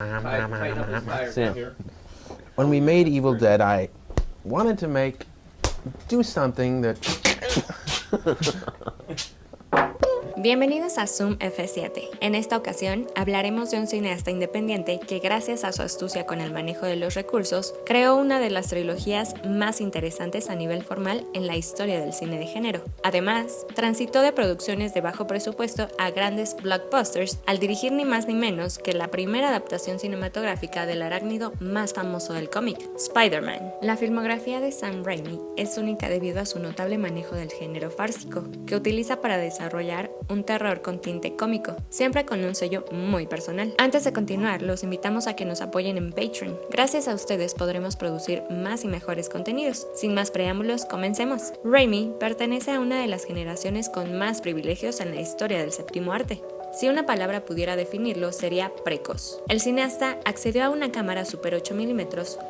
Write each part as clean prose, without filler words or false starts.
Sam, when we made Evil Dead, I wanted to do something that. Bienvenidos a Zoom F7. En esta ocasión hablaremos de un cineasta independiente que gracias a su astucia con el manejo de los recursos, creó una de las trilogías más interesantes a nivel formal en la historia del cine de género. Además, transitó de producciones de bajo presupuesto a grandes blockbusters al dirigir ni más ni menos que la primera adaptación cinematográfica del arácnido más famoso del cómic, Spider-Man. La filmografía de Sam Raimi es única debido a su notable manejo del género fársico, que utiliza para desarrollar un terror con tinte cómico, siempre con un sello muy personal. Antes de continuar, los invitamos a que nos apoyen en Patreon. Gracias a ustedes podremos producir más y mejores contenidos. Sin más preámbulos, comencemos. Raimi pertenece a una de las generaciones con más privilegios en la historia del séptimo arte. Si una palabra pudiera definirlo, sería precoz. El cineasta accedió a una cámara Super 8 mm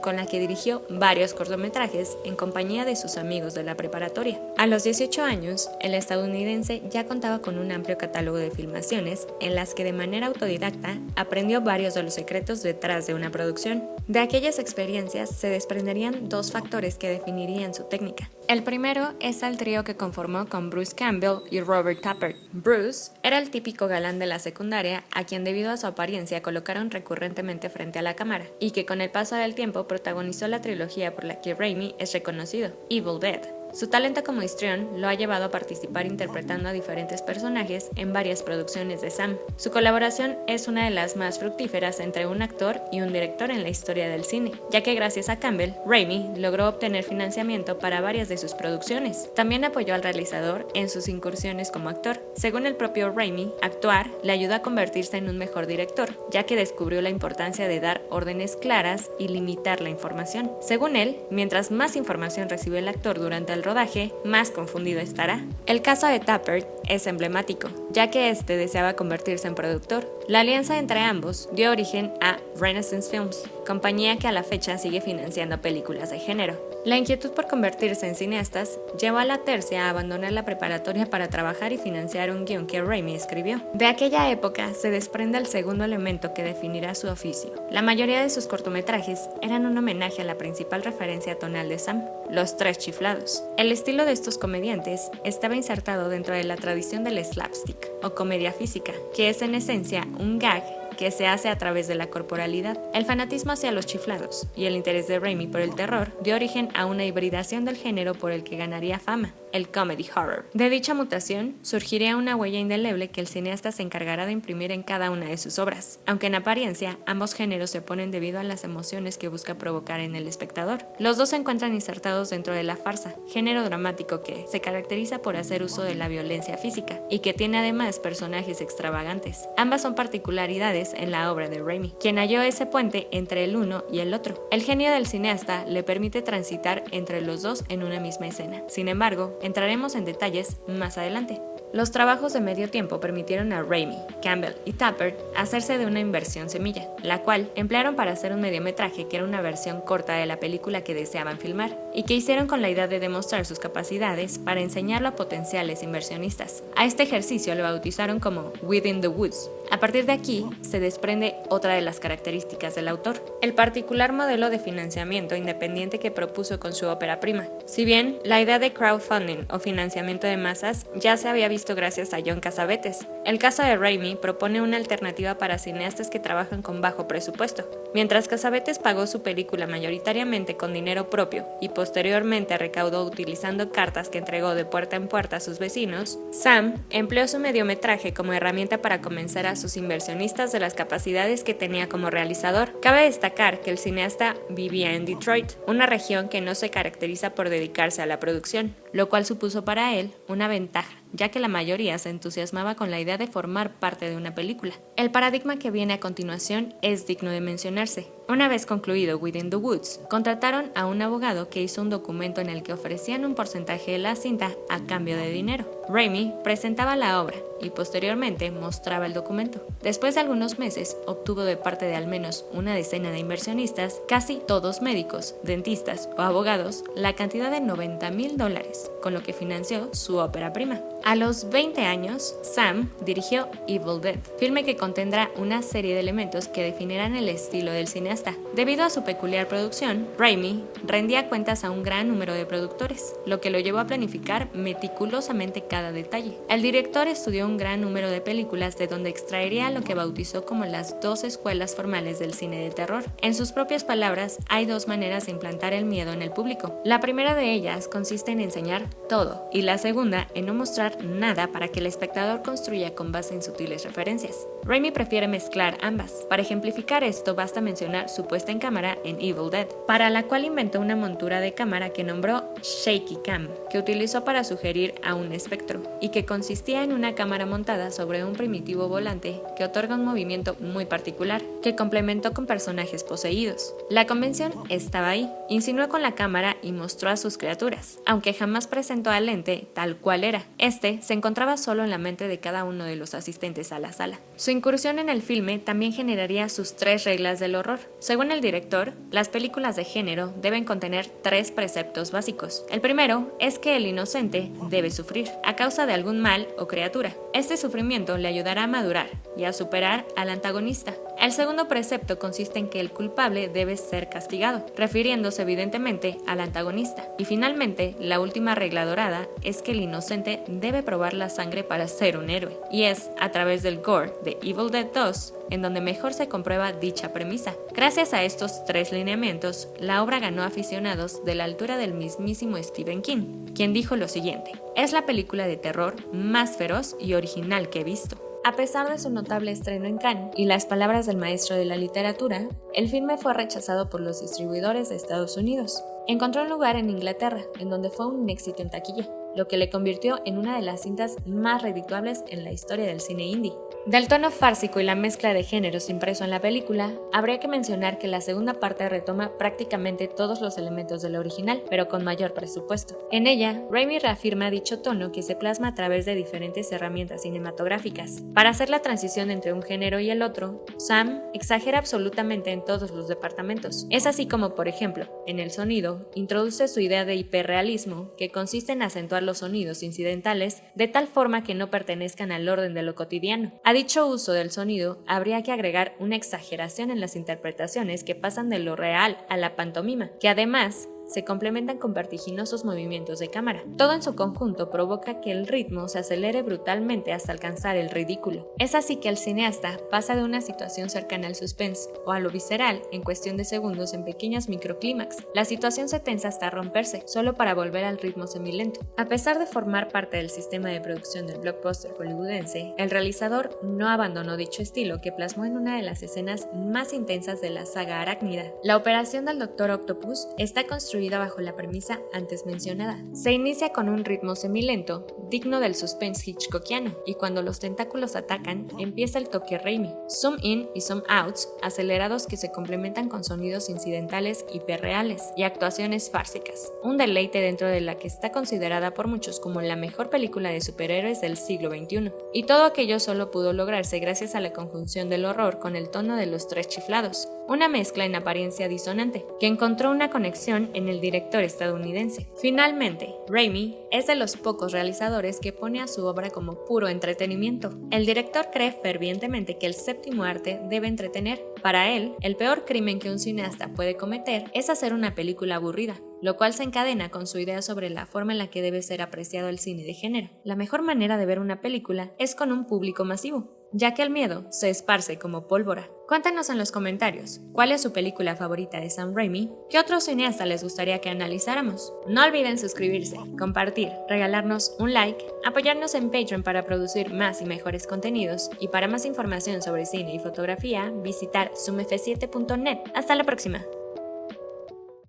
con la que dirigió varios cortometrajes en compañía de sus amigos de la preparatoria. A los 18 años, el estadounidense ya contaba con un amplio catálogo de filmaciones en las que de manera autodidacta aprendió varios de los secretos detrás de una producción. De aquellas experiencias se desprenderían dos factores que definirían su técnica. El primero es el trío que conformó con Bruce Campbell y Robert Tappert. Bruce era el típico galán de la secundaria a quien debido a su apariencia colocaron recurrentemente frente a la cámara y que con el paso del tiempo protagonizó la trilogía por la que Raimi es reconocido, Evil Dead. Su talento como histrión lo ha llevado a participar interpretando a diferentes personajes en varias producciones de Sam. Su colaboración es una de las más fructíferas entre un actor y un director en la historia del cine, ya que gracias a Campbell, Raimi logró obtener financiamiento para varias de sus producciones. También apoyó al realizador en sus incursiones como actor. Según el propio Raimi, actuar le ayudó a convertirse en un mejor director, ya que descubrió la importancia de dar órdenes claras y limitar la información. Según él, mientras más información recibe el actor durante el rodaje, más confundido estará. El caso de Tappert es emblemático, ya que este deseaba convertirse en productor. La alianza entre ambos dio origen a Renaissance Films, compañía que a la fecha sigue financiando películas de género. La inquietud por convertirse en cineastas llevó a la tercia a abandonar la preparatoria para trabajar y financiar un guión que Raimi escribió. De aquella época se desprende el segundo elemento que definirá su oficio. La mayoría de sus cortometrajes eran un homenaje a la principal referencia tonal de Sam, los tres chiflados. El estilo de estos comediantes estaba insertado dentro de la tradición del slapstick, o comedia física, que es en esencia un gag que se hace a través de la corporalidad. El fanatismo hacia los chiflados y el interés de Raimi por el terror dio origen a una hibridación del género por el que ganaría fama, el comedy horror. De dicha mutación surgiría una huella indeleble que el cineasta se encargará de imprimir en cada una de sus obras, aunque en apariencia ambos géneros se oponen debido a las emociones que busca provocar en el espectador. Los dos se encuentran insertados dentro de la farsa, género dramático que se caracteriza por hacer uso de la violencia física y que tiene además personajes extravagantes. Ambas son particularidades en la obra de Raimi, quien halló ese puente entre el uno y el otro. El genio del cineasta le permite transitar entre los dos en una misma escena. Sin embargo, entraremos en detalles más adelante. Los trabajos de medio tiempo permitieron a Raimi, Campbell y Tappert hacerse de una inversión semilla, la cual emplearon para hacer un mediometraje que era una versión corta de la película que deseaban filmar, y que hicieron con la idea de demostrar sus capacidades para enseñarlo a potenciales inversionistas. A este ejercicio lo bautizaron como Within the Woods. A partir de aquí se desprende otra de las características del autor, el particular modelo de financiamiento independiente que propuso con su ópera prima. Si bien la idea de crowdfunding o financiamiento de masas ya se había visto gracias a John Cassavetes, el caso de Raimi propone una alternativa para cineastas que trabajan con bajo presupuesto. Mientras Cassavetes pagó su película mayoritariamente con dinero propio y posteriormente recaudó utilizando cartas que entregó de puerta en puerta a sus vecinos, Sam empleó su mediometraje como herramienta para convencer a sus inversionistas de las capacidades que tenía como realizador. Cabe destacar que el cineasta vivía en Detroit, una región que no se caracteriza por dedicarse a la producción, lo cual supuso para él una ventaja, ya que la mayoría se entusiasmaba con la idea de formar parte de una película. El paradigma que viene a continuación es digno de mencionarse. Una vez concluido Within the Woods, contrataron a un abogado que hizo un documento en el que ofrecían un porcentaje de la cinta a cambio de dinero. Raimi presentaba la obra y posteriormente mostraba el documento. Después de algunos meses, obtuvo de parte de al menos una decena de inversionistas, casi todos médicos, dentistas o abogados, la cantidad de $90,000 millones, con lo que financió su ópera prima. A los 20 años, Sam dirigió Evil Dead, filme que contendrá una serie de elementos que definirán el estilo del cineasta. Debido a su peculiar producción, Raimi rendía cuentas a un gran número de productores, lo que lo llevó a planificar meticulosamente cada detalle. El director estudió un gran número de películas de donde extraería lo que bautizó como las 2 escuelas formales del cine de terror. En sus propias palabras, hay 2 maneras de implantar el miedo en el público. La primera de ellas consiste en enseñar todo, y la segunda en no mostrar nada para que el espectador construya con base en sutiles referencias. Raimi prefiere mezclar ambas. Para ejemplificar esto basta mencionar su puesta en cámara en Evil Dead, para la cual inventó una montura de cámara que nombró Shaky Cam, que utilizó para sugerir a un espectro, y que consistía en una cámara montada sobre un primitivo volante que otorga un movimiento muy particular, que complementó con personajes poseídos. La convención estaba ahí. Insinuó con la cámara y mostró a sus criaturas, aunque jamás presentó al ente tal cual era. Este se encontraba solo en la mente de cada uno de los asistentes a la sala. Su incursión en el filme también generaría sus 3 reglas del horror. Según el director, las películas de género deben contener 3 preceptos básicos. El primero es que el inocente debe sufrir a causa de algún mal o criatura. Este sufrimiento le ayudará a madurar y a superar al antagonista. El segundo precepto consiste en que el culpable debe ser castigado, refiriéndose evidentemente al antagonista. Y finalmente, la última regla dorada es que el inocente debe probar la sangre para ser un héroe. Y es a través del gore de Evil Dead 2 en donde mejor se comprueba dicha premisa. Gracias a estos 3 lineamientos, la obra ganó aficionados de la altura del mismísimo Stephen King, quien dijo lo siguiente: es la película de terror más feroz y original que he visto. A pesar de su notable estreno en Cannes y las palabras del maestro de la literatura, el filme fue rechazado por los distribuidores de Estados Unidos. Encontró un lugar en Inglaterra, en donde fue un éxito en taquilla, lo que le convirtió en una de las cintas más redituables en la historia del cine indie. Del tono fársico y la mezcla de géneros impreso en la película, habría que mencionar que la segunda parte retoma prácticamente todos los elementos de la original, pero con mayor presupuesto. En ella, Raimi reafirma dicho tono que se plasma a través de diferentes herramientas cinematográficas. Para hacer la transición entre un género y el otro, Sam exagera absolutamente en todos los departamentos. Es así como, por ejemplo, en el sonido, introduce su idea de hiperrealismo, que consiste en acentuar los sonidos incidentales de tal forma que no pertenezcan al orden de lo cotidiano. A dicho uso del sonido, habría que agregar una exageración en las interpretaciones que pasan de lo real a la pantomima, que además se complementan con vertiginosos movimientos de cámara. Todo en su conjunto provoca que el ritmo se acelere brutalmente hasta alcanzar el ridículo. Es así que el cineasta pasa de una situación cercana al suspense o a lo visceral en cuestión de segundos en pequeños microclímax. La situación se tensa hasta romperse, solo para volver al ritmo semilento. A pesar de formar parte del sistema de producción del blockbuster hollywoodense, el realizador no abandonó dicho estilo que plasmó en una de las escenas más intensas de la saga arácnida. La operación del Dr. Octopus está construida bajo la premisa antes mencionada. Se inicia con un ritmo semilento, digno del suspense hitchcockiano, y cuando los tentáculos atacan, empieza el toque Raimi. Zoom in y zoom outs, acelerados que se complementan con sonidos incidentales hiperreales y actuaciones fársicas. Un deleite dentro de la que está considerada por muchos como la mejor película de superhéroes del siglo XXI. Y todo aquello solo pudo lograrse gracias a la conjunción del horror con el tono de los 3 chiflados, una mezcla en apariencia disonante, que encontró una conexión en el director estadounidense. Finalmente, Raimi es de los pocos realizadores que pone a su obra como puro entretenimiento. El director cree fervientemente que el séptimo arte debe entretener. Para él, el peor crimen que un cineasta puede cometer es hacer una película aburrida, lo cual se encadena con su idea sobre la forma en la que debe ser apreciado el cine de género. La mejor manera de ver una película es con un público masivo, ya que el miedo se esparce como pólvora. Cuéntanos en los comentarios, ¿cuál es su película favorita de Sam Raimi? ¿Qué otro cineasta les gustaría que analizáramos? No olviden suscribirse, compartir, regalarnos un like, apoyarnos en Patreon para producir más y mejores contenidos, y para más información sobre cine y fotografía, visitar zoomf7.net. Hasta la próxima.